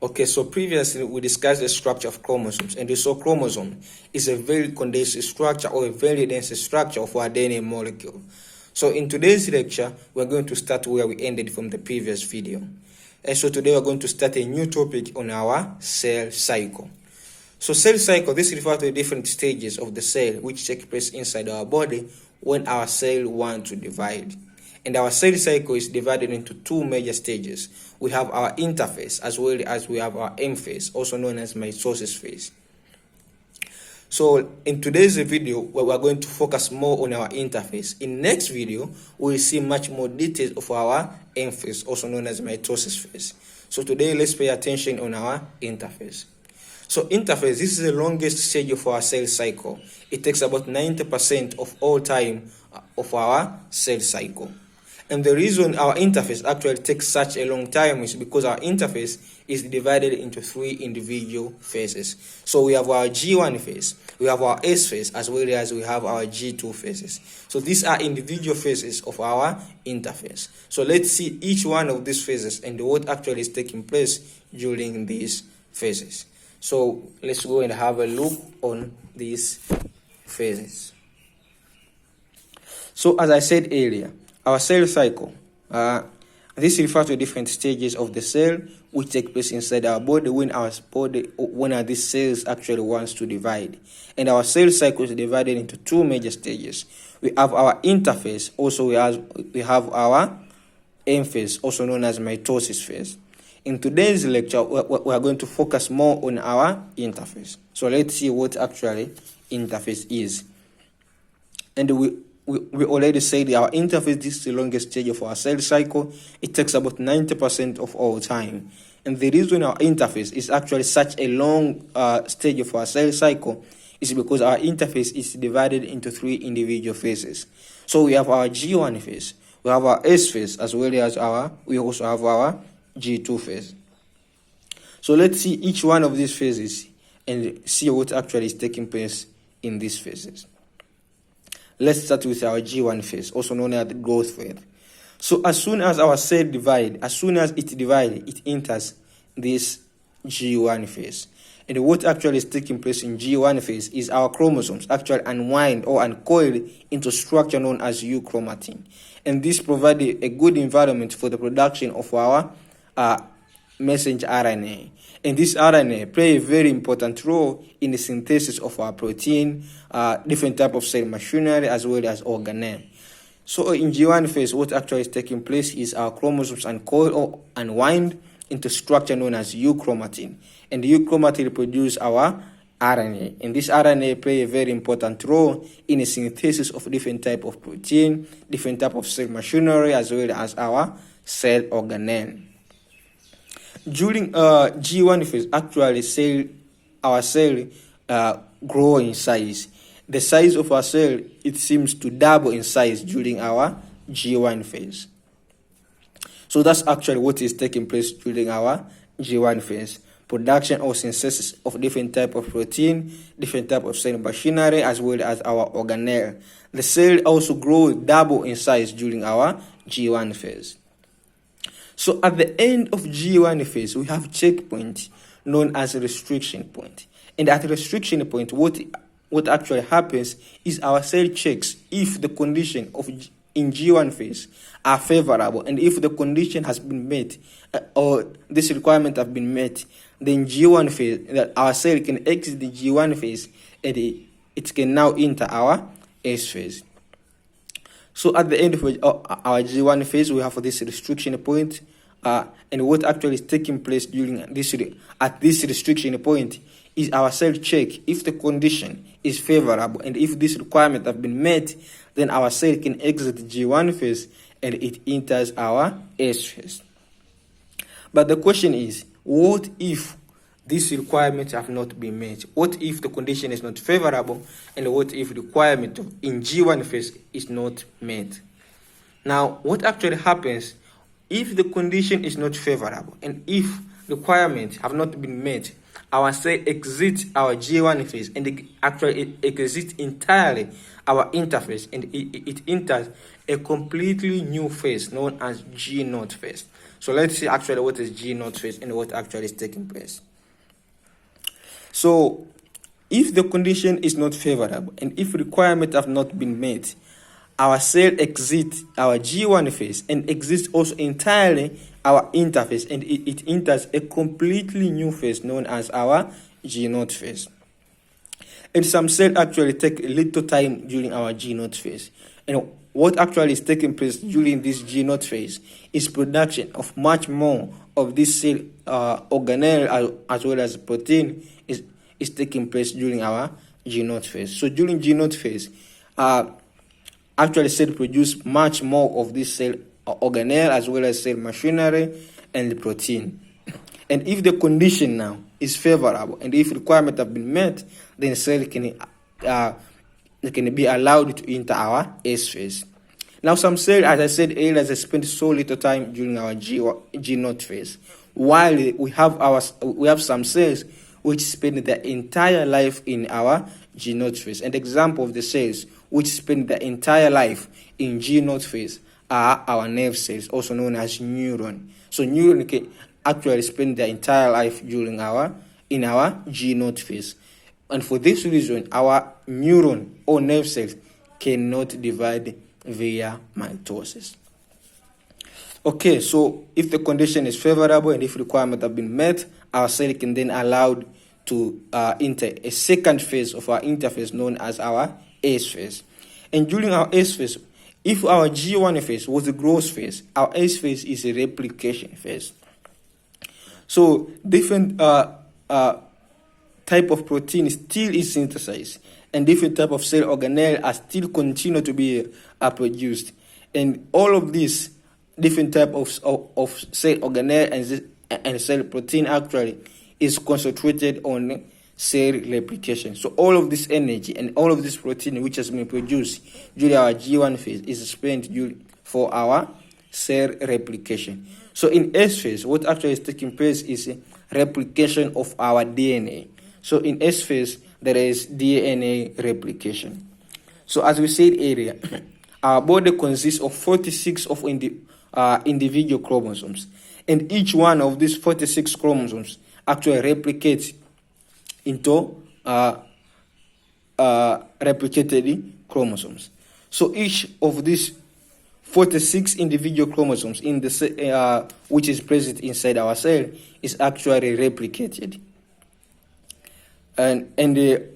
Okay, so previously we discussed the structure of chromosomes, and we saw chromosome is a very condensed structure or a very dense structure of our DNA molecule. So in today's lecture, we're going to start where we ended from the previous video. And so today we're going to start a new topic on our cell cycle. So cell cycle, this refers to the different stages of the cell which take place inside our body when our cell want to divide. And our cell cycle is divided into two major stages. We have our interphase as well as we have our M phase, also known as mitosis phase. So in today's video, we're going to focus more on our interphase. In next video, we'll see much more details of our M phase, also known as mitosis phase. So today, let's pay attention on our interphase. So interphase, this is the longest stage of our cell cycle. It takes about 90% of all time of our cell cycle. And the reason our interphase actually takes such a long time is because our interphase is divided into three individual phases. So we have our G1 phase, we have our S phase, as well as we have our G2 phases. So these are individual phases of our interphase. So let's see each one of these phases and what actually is taking place during these phases. So let's go and have a look on these phases. So as I said earlier, our cell cycle, this refers to different stages of the cell which take place inside our body when these cells actually wants to divide. And our cell cycle is divided into two major stages. We have our interphase, also we have our M phase, also known as mitosis phase. In today's lecture, we are going to focus more on our interphase. So let's see what actually interphase is. And we already said our interphase, this is the longest stage of our cell cycle. It takes about 90% of all time. And the reason our interphase is actually such a long stage of our cell cycle is because our interphase is divided into three individual phases. So we have our G1 phase, we have our S phase, as well as we also have our G2 phase. So let's see each one of these phases and see what actually is taking place in these phases. Let's start with our G1 phase, also known as the growth phase. So as soon as our cell divides, it enters this G1 phase. And what actually is taking place in G1 phase is our chromosomes actually unwind or uncoil into structure known as euchromatin. And this provides a good environment for the production of our messenger RNA. And this RNA play a very important role in the synthesis of our protein, different type of cell machinery, as well as organelle. So in G1 phase, what actually is taking place is our chromosomes uncoil or unwind into structure known as euchromatin. And the euchromatin produce our RNA. And this RNA play a very important role in the synthesis of different type of protein, different type of cell machinery, as well as our cell organelle. During G1 phase, actually our cell grow in size. The size of our cell, it seems to double in size during our G1 phase. So that's actually what is taking place during our G1 phase. Production or synthesis of different type of protein, different type of cell machinery, as well as our organelle. The cell also grow double in size during our G1 phase. So at the end of G1 phase, we have checkpoint known as a restriction point. And at the restriction point, what actually happens is our cell checks if the condition in G1 phase are favorable, and if the condition has been met or this requirement have been met, then G1 phase, that our cell can exit the G1 phase and it can now enter our S phase. So at the end of our G1 phase, we have this restriction point, and what actually is taking place at this restriction point is our cell check if the condition is favorable, and if this requirement have been met, then our cell can exit the G1 phase and it enters our S phase. But the question is, what if these requirements have not been met? What if the condition is not favorable, and what if the requirement in G1 phase is not met? Now, what actually happens if the condition is not favorable and if requirements have not been met? Our cell exits our G1 phase and it actually exits entirely our interphase, and it enters a completely new phase known as G0 phase. So let's see actually what is G0 phase and what actually is taking place. So if the condition is not favorable and if requirements have not been met, our cell exits our G1 phase and exits also entirely our interphase, and it enters a completely new phase known as our G0 phase. And some cells actually take a little time during our G0 phase. And what actually is taking place during this G0 phase is production of much more of this cell organelle as well as protein is taking place during our G0 phase. So during G0 phase, actually cell produce much more of this cell organelle as well as cell machinery and protein. And if the condition now is favorable and if requirements have been met, then cell can be allowed to enter our S phase. Now some cells, as I said earlier, they spend so little time during our G0 phase, while we have some cells which spend their entire life in our G0 phase. An example of the cells which spend their entire life in G0 phase are our nerve cells, also known as neuron. So neuron can actually spend their entire life in our G0 phase. And for this reason, our neuron or nerve cells cannot divide via mitosis. Okay, so if the condition is favorable and if requirements have been met, our cell can then allowed to enter a second phase of our interphase known as our S phase. And during our S phase, if our G1 phase was the growth phase, our S phase is a replication phase. So different type of protein still is synthesized, and different type of cell organelle are still continue to be produced. And all of these different type of cell organelle and cell protein actually is concentrated on cell replication. So all of this energy and all of this protein which has been produced during our G1 phase is spent for our cell replication. So in S phase, what actually is taking place is replication of our DNA. So in S phase, there is DNA replication. So as we said earlier, our body consists of 46 of individual chromosomes, and each one of these 46 chromosomes actually replicates into replicated chromosomes. So each of these 46 individual chromosomes in the which is present inside our cell is actually replicated. And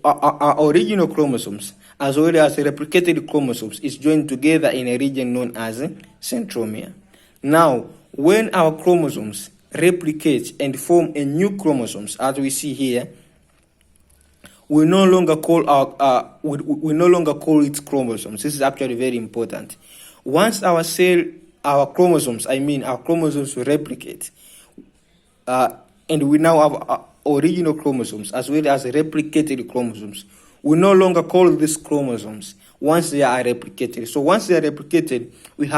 our original chromosomes as well as replicated chromosomes is joined together in a region known as centromere. Now, when our chromosomes replicate and form a new chromosomes, as we see here, we no longer call it chromosomes. This is actually very important. Once our chromosomes replicate, and we now have original chromosomes as well as replicated chromosomes, we no longer call these chromosomes once they are replicated. So once they are replicated, we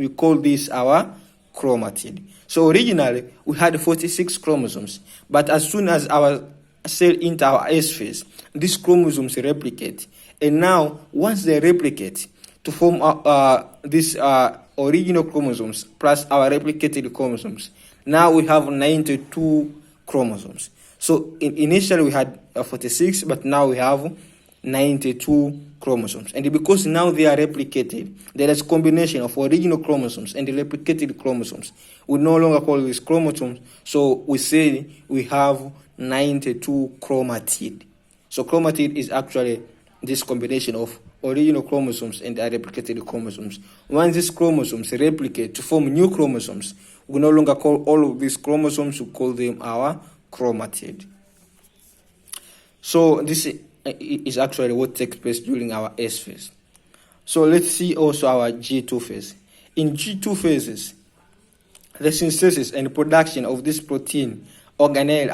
call this our chromatid. So originally we had 46 chromosomes, but as soon as our cell enter our S phase, these chromosomes replicate, and now once they replicate to form these original chromosomes plus our replicated chromosomes, now we have 92 chromosomes. So initially we had 46, but now we have 92 chromosomes. And because now they are replicated, there is a combination of original chromosomes and the replicated chromosomes. We no longer call these chromosomes, so we say we have 92 chromatid. So chromatid is actually this combination of original chromosomes and the replicated chromosomes. Once these chromosomes replicate to form new chromosomes, we no longer call all of these chromosomes, we call them our chromatid. So this is actually what takes place during our S phase. So let's see also our G2 phase. In G2 phases, the synthesis and production of this protein organelle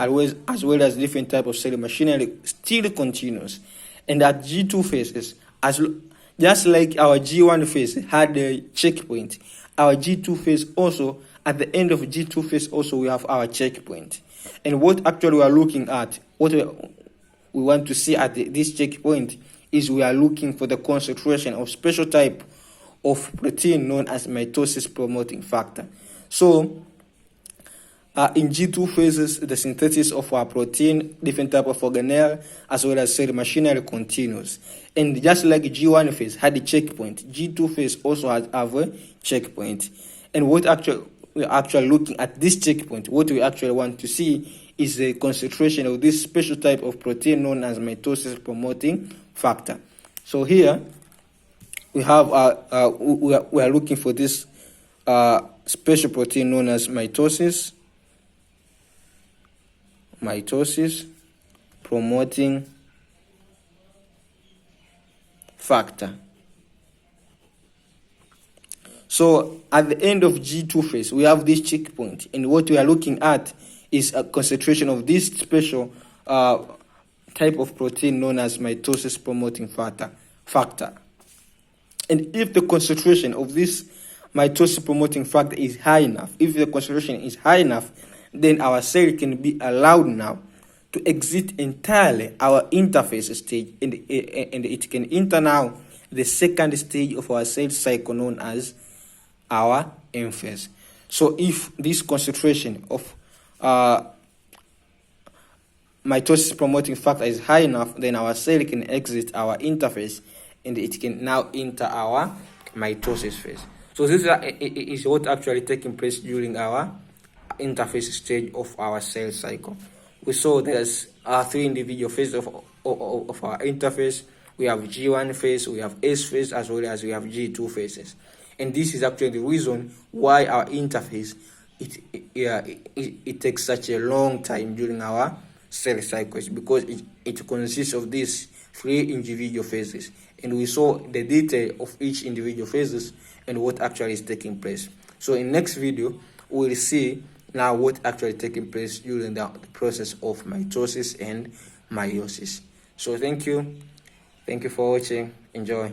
as well as different type of cell machinery still continues. And at G2 phases, just like our G1 phase had a checkpoint, our G2 phase also, at the end of G2 phase also, we have our checkpoint. And what actually we are looking at, what we want to see at this checkpoint is we are looking for the concentration of special type of protein known as mitosis promoting factor. So In G2 phases, the synthesis of our protein, different type of organelle, as well as cell machinery continues. And just like G1 phase had a checkpoint, G2 phase also has a checkpoint. And what we're actually looking at this checkpoint, what we actually want to see is the concentration of this special type of protein known as mitosis promoting factor. So here we have we are looking for this special protein known as mitosis promoting factor. So at the end of G2 phase, we have this checkpoint, and what we are looking at is a concentration of this special type of protein known as mitosis promoting factor. And if the concentration of this mitosis promoting factor is high enough, then our cell can be allowed now to exit entirely our interphase stage, and it can enter now the second stage of our cell cycle known as our M phase. So if this concentration of mitosis promoting factor is high enough, then our cell can exit our interphase and it can now enter our mitosis phase. So this is what actually taking place during our interphase stage of our cell cycle. We saw there's 3 individual phases of our interphase. We have G1 phase, we have S phase, as well as we have G2 phases. And this is actually the reason why our interphase, it takes such a long time during our cell cycles, because it consists of these 3 individual phases. And we saw the detail of each individual phases and what actually is taking place. So in next video, we'll see now what actually taking place during the process of mitosis and meiosis. So thank you for watching. Enjoy.